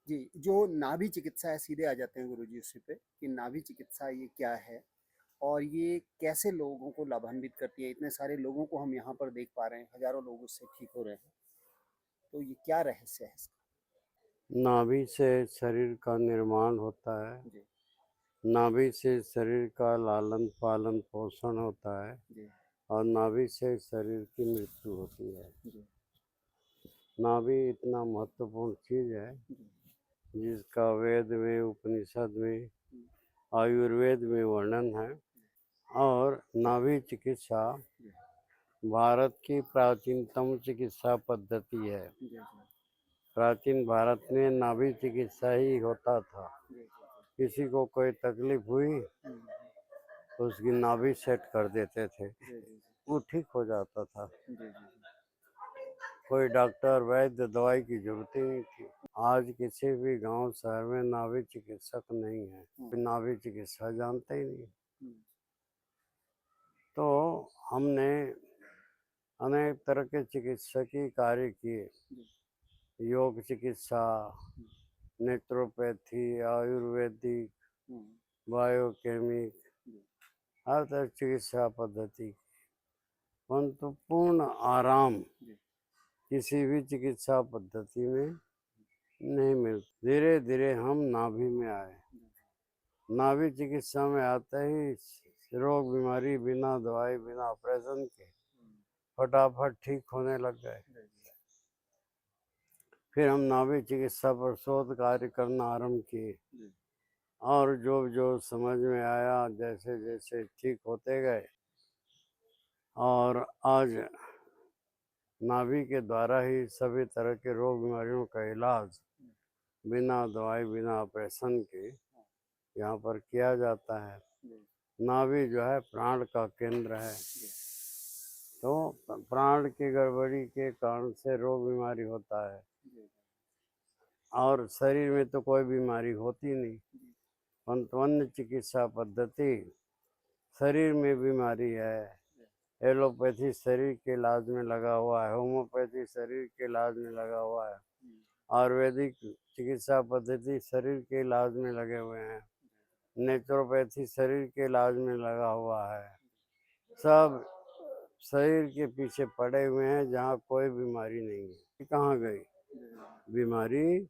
जी, जो नाभि चिकित्सा है सीधे आ जाते हैं गुरुजी उसी पे कि नाभि चिकित्सा ये क्या है? और ये कैसे लोगों को लाभान्वित करती है? इतने सारे लोगों को हम यहाँ पर देख पा रहे हैं, हज़ारों लोग उससे ठीक हो रहे हैं। तो ये क्या रहस्य है इसका? नाभि से शरीर का निर्माण होता है। जी, नाभि से शरीर का लालन पालन पोषण होता है जी, और नाभि से शरीर की मृत्यु होती है। जी, नाभि इतना महत्वपूर्ण चीज है जी, जिसका वेद में, उपनिषद में, हुँ, आयुर्वेद में वर्णन है। और नाभि चिकित्सा जी, भारत की प्राचीनतम चिकित्सा पद्धति है। जी, जी, प्राचीन भारत में नाभि चिकित्सा ही होता था। जी, जी, किसी को कोई तकलीफ हुई हुँ, तो उसकी नाभि सेट कर देते थे, जी, जी, जी, वो ठीक हो जाता था। जी, जी, कोई डॉक्टर वैद्य दवाई की जरूरत ही नहीं थी। आज किसी भी गांव शहर में नाभि चिकित्सक नहीं है, हुँ, कोई नाभि चिकित्सा जानते ही नहीं। हुँ, तो हमने अनेक तरह के चिकित्सकीय कार्य किए। जी, योग चिकित्सा, हुँ, नेत्रोपैथी, आयुर्वेदिक, हुँ, बायोकेमिक, जी, हर तरह की चिकित्सा पद्धति। परंतु पूर्ण आराम जी, किसी भी चिकित्सा पद्धति में नहीं मिलता। धीरे धीरे हम नाभि में आए। जी, नाभि चिकित्सा में आते ही रोग बीमारी बिना दवाई बिना ऑपरेशन के हुँ, फटाफट ठीक होने लग गए। जी, जी, फिर हम नाभि चिकित्सा पर शोध कार्य करना आरंभ किए जी, और जो जो समझ में आया जैसे जैसे ठीक होते गए। और आज नाभि के द्वारा ही सभी तरह के रोग बीमारियों का इलाज हुँ, बिना दवाई बिना ऑपरेशन के हाँ, यहाँ पर किया जाता है। जी, नाभि जो है प्राण का केंद्र है। जी, तो प्राण की गड़बड़ी के कारण से रोग बीमारी होता है जी, और शरीर में तो कोई बीमारी होती नहीं। जी, परंतु अन्य चिकित्सा पद्धति शरीर में बीमारी है। एलोपैथी शरीर के इलाज में लगा हुआ है, होम्योपैथी शरीर के इलाज में लगा हुआ है, हुँ, आयुर्वेदिक चिकित्सा पद्धति शरीर के इलाज में लगे हुए हैं, नेचुरोपैथी शरीर के इलाज में लगा हुआ है। सब शरीर के पीछे पड़े हुए हैं जहाँ कोई बीमारी नहीं है। कहाँ गई जी, बीमारी?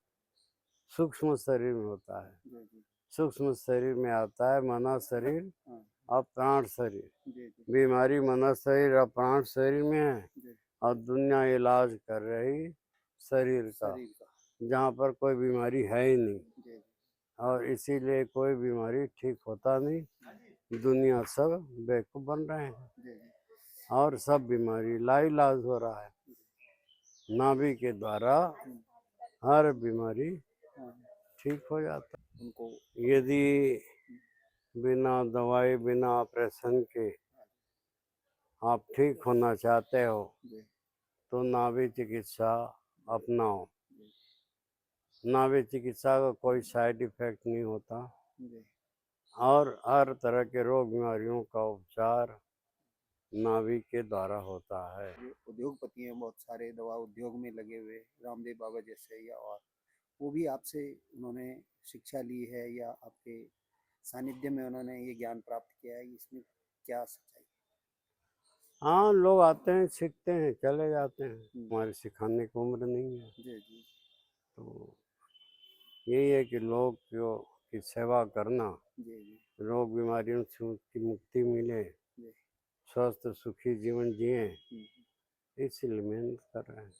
सूक्ष्म शरीर में होता है। जी, जी, सूक्ष्म शरीर में आता है मना शरीर हाँ, और प्राण शरीर। जी, जी, बीमारी मना शरीर और प्राण शरीर में है जी, और दुनिया इलाज कर रही शरीर का, शरीर का, जहाँ पर कोई बीमारी है ही नहीं। जी, और इसीलिए कोई बीमारी ठीक होता नहीं। दुनिया सब बेवकूफ़ बन रहे हैं जी, जी, और सब बीमारी लाइलाज हो रहा है। जी, नाभि के द्वारा हुँ, हर बीमारी हाँ, ठीक हो जाता उनको है। यदि हुँ, बिना दवाई बिना ऑपरेशन के आप ठीक होना चाहते हो जी, तो नाभि चिकित्सा अपनाओ। जी, नाभि चिकित्सा का कोई साइड इफेक्ट नहीं होता जी, और हर तरह के रोग बीमारियों का उपचार नाभि के द्वारा होता है। ये उद्योगपति हैं बहुत सारे दवा उद्योग में लगे हुए, रामदेव बाबा जैसे या और, वो भी आपसे उन्होंने शिक्षा ली है या आपके सानिध्य में उन्होंने ये ज्ञान प्राप्त किया है, इसमें क्या सच्चाई है? हाँ, लोग आते हैं सीखते हैं चले जाते हैं। हुँ, हमारे सिखाने की उम्र नहीं है। जी, जी, तो यही है कि लोग की सेवा करना, जी, जी, रोग बीमारियों से उनकी मुक्ति मिले, जी, स्वस्थ सुखी जीवन जिए, हुँ, इसलिए मेहनत कर रहे हैं।